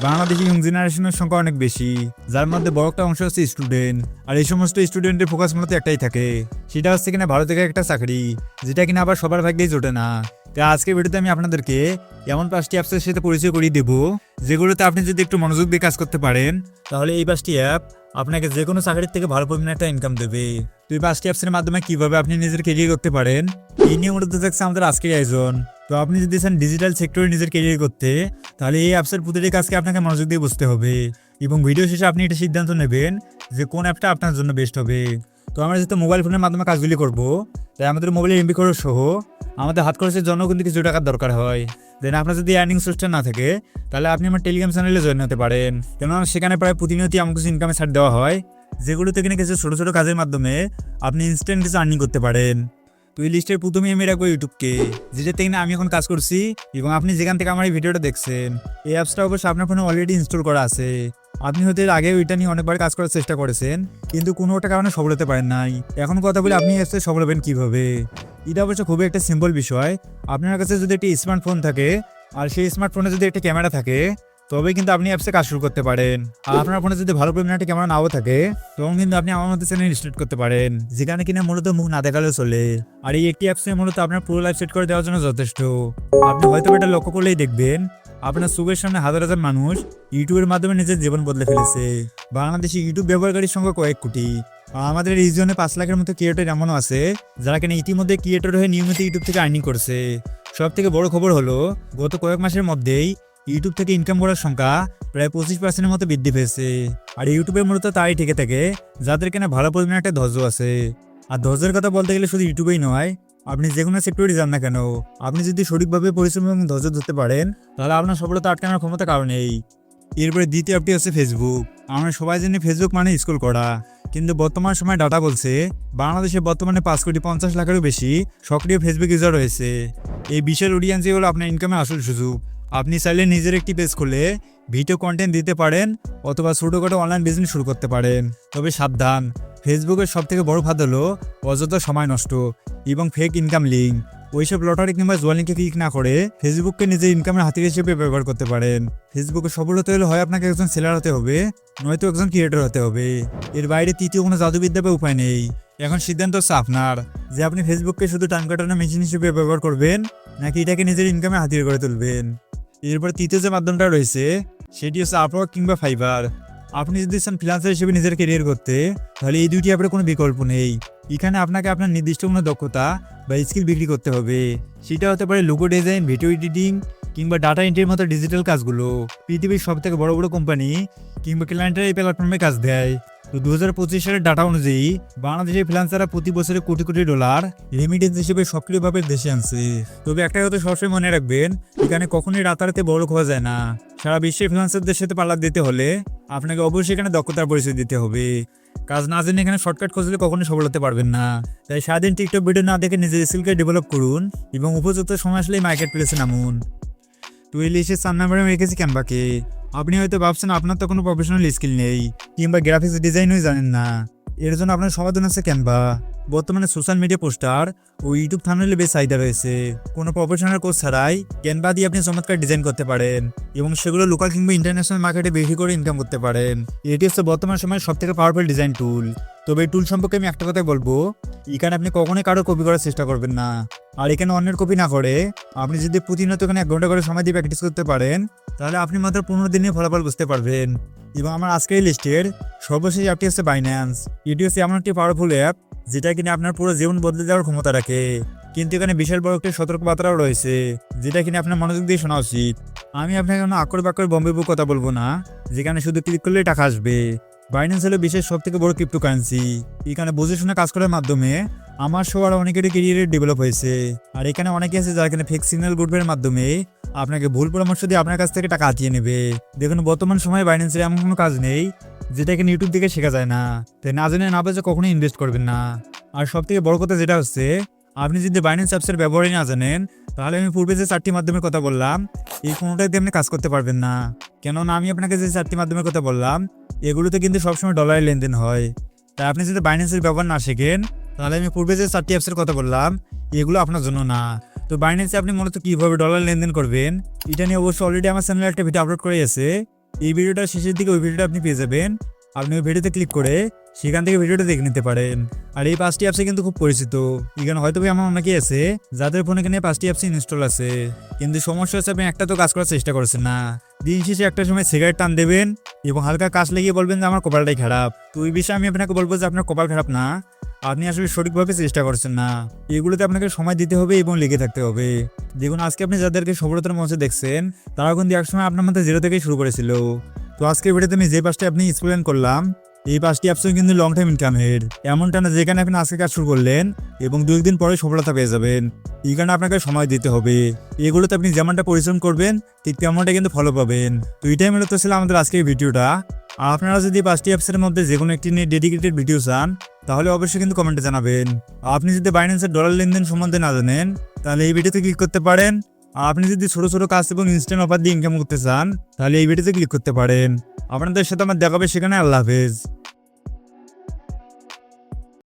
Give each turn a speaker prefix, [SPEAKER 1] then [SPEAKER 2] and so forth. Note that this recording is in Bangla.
[SPEAKER 1] বাংলাদেশি ইয়ং জেনারেশনের সংখ্যা অনেক বেশি, যার মধ্যে বড় একটা অংশ হচ্ছে স্টুডেন্ট। আর এই সমস্ত স্টুডেন্টের ফোকাস মূলত একটাই থাকে, সেটা হচ্ছে কিনা ভালো থেকে একটা চাকরি, যেটা কিনা আবার সবার ভাগ্যেই জোটে না। তাই আজকের ভিডিওতে আমি আপনাদেরকে এমন 5টি অ্যাপসের সাথে পরিচয় করিয়ে দেবো, যেগুলোতে আপনি যদি একটু মনোযোগ দিয়ে কাজ করতে পারেন, তাহলে এই 5টি অ্যাপ আপনাকে যে কোনো চাকরির থেকে ভালো পরিমাণে একটা ইনকাম দেবে। তো এই 5টি অ্যাপসের মাধ্যমে কিভাবে আপনি নিজের কেরিয়ার করতে পারেন, এই নিয়ে মূলত থাকছে আমাদের আজকের আয়োজন। তো আপনি যদি চান ডিজিটাল সেক্টরে নিজের কেরিয়ার করতে, তাহলে এই অ্যাপসের প্রতিটি কাজকে আপনাকে মনোযোগ দিয়ে বুঝতে হবে, এবং ভিডিও শেষে আপনি এটা সিদ্ধান্ত নেবেন যে কোন অ্যাপটা আপনার জন্য বেস্ট হবে। তো আমরা যেহেতু মোবাইল ফোনের মাধ্যমে কাজগুলি করব, তাই আমাদের মোবাইলের এমবি খরচ সহ আমাদের হাত খরচের জন্য কিন্তু কিছু টাকার দরকার হয়। দেন আপনার যদি আর্নিং সোর্সটা না থাকে, তাহলে আপনি আমার টেলিগ্রাম চ্যানেলে জয়েন হতে পারেন, কেননা সেখানে প্রায় প্রতিনিয়তই আমাকে কিছু ইনকামে ছাড় দেওয়া হয়, যেগুলোতে কিনা কিছু ছোটো ছোটো কাজের মাধ্যমে আপনি ইনস্ট্যান্ট কিছু আর্নিং করতে পারেন। তো এই লিস্টের প্রথমে আমি রাখবো ইউটিউবকে, যেটাতে কিনা আমি এখন কাজ করছি, এবং আপনি যেখান থেকে আমার এই ভিডিওটা দেখছেন, এই অ্যাপসটা অবশ্যই আপনার ফোনে অলরেডি ইনস্টল করা আছে। আপনি হয়তো এর আগেও এটা নিয়ে অনেকবার কাজ করার চেষ্টা করেছেন, কিন্তু কোনো একটা কারণে সফল হতে পারেন নাই। এখন কথা বলে আপনি অ্যাপসে সফল হবেন কীভাবে? এটা অবশ্য খুবই একটা সিম্পল বিষয়। আপনার কাছে যদি একটি স্মার্টফোন থাকে, আর সেই স্মার্টফোনে যদি একটা ক্যামেরা থাকে, তবে কিন্তু আপনি অ্যাপসে কাজ শুরু করতে পারেন। আর আপনার ফোনে যদি ভালো পরিমাণে একটা ক্যামেরা নাও থাকে, তখন কিন্তু আপনি আমার মতো চ্যানেল স্টার্ট করতে পারেন, যেখানে কিনা মূলত মুখ না দেখালেও চলে। আর এই একটি অ্যাপসে মূলত আপনার পুরো লাইফ সেট করে দেওয়ার জন্য যথেষ্ট। আপনি হয়তো এটা লক্ষ্য করলেই দেখবেন, আপনার চোখের সামনে হাজার হাজার মানুষ ইউটিউবের মাধ্যমে নিজের জীবন বদলে ফেলেছে। বাংলাদেশে ইউটিউব ব্যবহারকারীর সংখ্যা কয়েক কোটি। আমাদের রিজনে 5 লাখের মতো ক্রিয়েটর এমনও আছে, যারা কিনা ইতিমধ্যে ক্রিয়েটর হয়ে নিয়মিত ইউটিউব থেকে আর্নিং করছে। সব থেকে বড় খবর হলো, গত কয়েক মাসের মধ্যেই ইউটিউব থেকে ইনকাম করার সংখ্যা প্রায় 25% মতো বৃদ্ধি পেয়েছে। আর ইউটিউবের মূলত তাই ঠেকে থাকে যাদের কিনা ভালো পরিমাণে একটা ধৈর্য আছে। আর ধৈর্যের কথা বলতে গেলে শুধু ইউটিউবেই নয়, আপনি যে কোনো সেক্টরে যান না কেন, আপনি যদি সঠিকভাবে পরিশ্রম এবং ধৈর্য ধরতে পারেন, তাহলে আপনার সফলতা আটকানোর ক্ষমতা কারণ নেই। এরপরে দ্বিতীয় অ্যাপটি হচ্ছে ফেসবুক। আমরা সবাই জানি ফেসবুক মানে স্ক্রল করা, কিন্তু বর্তমান সময়ে ডাটা বলছে বাংলাদেশে বর্তমানে 5,50,00,000-এরও বেশি সক্রিয় ফেসবুক ইউজার রয়েছে। এই বিশাল অডিয়েন্সই হলো আপনার ইনকামের আসল সুযোগ। আপনি চাইলে নিজের একটি পেজ খুলে ভিডিও কন্টেন্ট দিতে পারেন, অথবা ছোটোখাটো অনলাইন বিজনেস শুরু করতে পারেন। তবে সাবধান, ফেসবুকের সবথেকে বড় ফাঁদ হলো অযথা সময় নষ্ট এবং ফেক ইনকাম লিঙ্ক। ওইসব লটারি কিংবা জুয়া লিঙ্কে ক্লিক না করে ফেসবুককে নিজের ইনকামের হাতিয়ার হিসেবে ব্যবহার করতে পারেন। ফেসবুকে সফল হতে হলে হয় আপনাকে একজন সেলার হতে হবে, নয়তো একজন ক্রিয়েটর হতে হবে। এর বাইরে তৃতীয় কোনো জাদুবিদ্যা বা উপায় নেই। এখন সিদ্ধান্ত হচ্ছে আপনার, যে আপনি ফেসবুককে শুধু টাইম কাটানোর মেশিন হিসেবে ব্যবহার করবেন, নাকি এটাকে নিজের ইনকামের হাতিয়ার করে তুলবেন। এরপর তৃতীয় যে মাধ্যমটা রয়েছে, সেটি হচ্ছে আপওয়ার্ক কিংবা ফাইবার। আপনি যদি চান ফ্রিল্যান্সার হিসেবে নিজের ক্যারিয়ার করতে, তাহলে এই দুইটি অ্যাপের কোনো বিকল্প নেই। এখানে আপনাকে আপনার নির্দিষ্ট কোনো দক্ষতা বা স্কিল বিক্রি করতে হবে। সেটা হতে পারে লোগো ডিজাইন, ভিডিও এডিটিং কিংবা ডাটা এন্ট্রির মতো ডিজিটাল কাজগুলো। পৃথিবীর সব থেকে বড় বড় কোম্পানি কিংবা ক্লায়েন্টের এই প্ল্যাটফর্মে কাজ দেয়। তো 2025 সালের ডাটা অনুযায়ী বাংলাদেশের ফ্রিল্যান্সাররা প্রতি বছরে কোটি কোটি ডলার রেমিটেন্স হিসেবে সক্রিয়ভাবে দেশে আনছে। তবে একটা কথা সবসময় মনে রাখবেন, এখানে কখনোই রাতারাতি বড় হওয়া যায় না। সারা বিশ্বের ফ্রিল্যান্সারদের সাথে পাল্লা দিতে হলে আপনাকে অবশ্যই এখানে দক্ষতার পরিচয় দিতে হবে। কাজ না জেনে এখানে শর্টকাট খুঁজলে কখনোই সফল হতে পারবেন না। তাই সারাদিন টিকটক ভিডিও না দেখে নিজের স্কিলকে ডেভেলপ করুন, এবং উপযুক্ত সময় আসলে মার্কেট প্লেসে নামুন। তো এই লিস্টের 4 নম্বরে আমি রেখেছি ক্যানভাকে। আপনি হয়তো ভাবছেন আপনার তো কোনো প্রফেশনাল স্কিল নেই, কিংবা গ্রাফিক্স ডিজাইনই জানেন না। এর জন্য আপনার সমাধান আছে ক্যানভা। বর্তমানে সোশ্যাল মিডিয়া পোস্টার ও ইউটিউব থাম্বনেইলে বেশ চাহিদা রয়েছে। কোনো প্রফেশনাল কোর্স ছাড়াই ক্যানভা দিয়ে আপনি চমৎকার ডিজাইন করতে পারেন, এবং সেগুলো লোকাল কিংবা ইন্টারন্যাশনাল মার্কেটে বিক্রি করে ইনকাম করতে পারেন। এটি হচ্ছে বর্তমান সময়ের সবথেকে পাওয়ারফুল ডিজাইন টুল। তবে এই টুল সম্পর্কে আমি একটা কথাই বলবো, এখানে আপনি কখনোই কারো কপি করার চেষ্টা করবেন না। আর এখানে অন্যের কপি না করে আপনি যদি প্রতিনিয়ত এখানে 1 ঘন্টা করে সময় দিয়ে প্র্যাকটিস করতে পারেন, তাহলে আপনি মাত্র 15 দিনে ফলাফল বুঝতে পারবেন। এবং আমার আজকের এই লিস্টের সর্বশেষ অ্যাপটি হচ্ছে বাইন্যান্স। এটি হচ্ছে এমন একটি পাওয়ারফুল অ্যাপ, যেটা কিনা আপনার পুরো জীবন বদলে দেওয়ার ক্ষমতা রাখে। কিন্তু এখানে বিশাল বড় একটি সতর্কবার্তাও রয়েছে, যেটা কিনা আপনার মনোযোগ দিয়ে শোনা উচিত। আমি আপনাকে কোনো আকর বাক্যের বম্বেবু কথা বলবো না, যেখানে শুধু ক্লিক করলেই টাকা আসবে। বাইন্যান্স হলো বিশ্বের সবথেকে বড় ক্রিপ্টোকারেন্সি। এখানে বুঝে শুনে কাজ করার মাধ্যমে আমার সহ আর অনেকেরই ক্যারিয়ারে ডেভেলপ হয়েছে। আর এখানে অনেকে আছে যারা এখানে ফেক সিগন্যাল গ্রুপের মাধ্যমে আপনাকে ভুল পরামর্শ দিয়ে আপনার কাছ থেকে টাকা হাতিয়ে নেবে। দেখুন, বর্তমান সময়ে বাইন্যান্সের এমন কোনো কাজ নেই যেটা এখানে ইউটিউব থেকে শেখা যায় না। তাই না জেনে না বুঝে কখনোই ইনভেস্ট করবেন না। আর সব থেকে বড় কথা যেটা হচ্ছে, আপনি যদি বাইন্যান্স অ্যাপসের ব্যবহারই না জানেন, তাহলে আমি পূর্বে যে 4টি মাধ্যমের কথা বললাম, এই কোনোটাই দিয়ে আপনি কাজ করতে পারবেন না। কেননা আমি আপনাকে যে 4টি মাধ্যমের কথা বললাম, এগুলোতে কিন্তু সবসময় ডলারের লেনদেন হয়। তাই আপনি যদি বাইন্যান্সের ব্যবহার না শেখেন, তাহলে আমি পূর্বে যে 4টি অ্যাপসের কথা বললাম, এগুলো আপনার জন্য না। তো বাইন্যান্সে আপনি মূলত কিভাবে ডলার লেনদেন করবেন এটা নিয়ে অবশ্যই অলরেডি আমার চ্যানেলে একটা ভিডিও আপলোড করে আছে। এই ভিডিওটার শেষের দিকে ওই ভিডিওটা আপনি পেয়ে যাবেন। আপনি ওই ভিডিওতে ক্লিক করে সেখান থেকে ভিডিওটা দেখে নিতে পারেন। আর এই 5টি অ্যাপসে কিন্তু খুব পরিচিত। এখানে হয়তো আমার অনেকেই আছে যাদের ফোনে এখানে 5টি অ্যাপস ইনস্টল আছে, কিন্তু সমস্যা হচ্ছে আপনি একটা তো কাজ করার চেষ্টা করছেন না। দিন শেষে একটা সময় সিগারেট টান দেবেন এবং হালকা কাজ লাগিয়ে বলবেন যে আমার কপালটাই খারাপ। তো এই বিষয়ে আমি আপনাকে বলবো যে আপনার কপাল খারাপ না, আপনি আসলে সঠিকভাবে চেষ্টা করছেন না। এগুলোতে আপনাকে সময় দিতে হবে এবং লেগে থাকতে হবে। দেখুন আজকে আপনি যাদেরকে সফলতার মঞ্চে দেখছেন তারা কিন্তু একসময় আপনার মধ্যে জিরো থেকেই শুরু করেছিল। তো আজকের ভিডিওতে আমি যে 5টি আপনি এক্সপ্লেন করলাম এই 5টি অ্যাপসও কিন্তু লং টাইম ইনকামের, এমনটা না যেখানে আপনি আজকে কাজ শুরু করলেন এবং 2 দিন পরে সফলতা পেয়ে যাবেন। এই কারণে আপনাকে সময় দিতে হবে। এগুলোতে আপনি যেমনটা পরিশ্রম করবেন ঠিক তেমনটা কিন্তু ফলো পাবেন। তো এটাই মূলত ছিল আমাদের আজকের ভিডিওটা। আর আপনারা যদি 5টি অ্যাপসের মধ্যে যে কোনো একটি নিয়ে ডেডিকেটেড ভিডিও চান তাহলে অবশ্যই কিন্তু কমেন্টে জানাবেন। আপনি যদি বাইন্যান্সের ডলার লেনদেন সম্বন্ধে না জানেন তাহলে এই ভিডিওতে ক্লিক করতে পারেন। আপনি যদি ছোট ছোট কাজ এবং ইনস্ট্যান্ট অফার দিয়ে ইনকাম করতে চান তাহলে এই ভিডিওতে ক্লিক করতে পারেন। আপনাদের সাথে আমার দেখাবে সেখানে। আল্লাহ হাফেজ।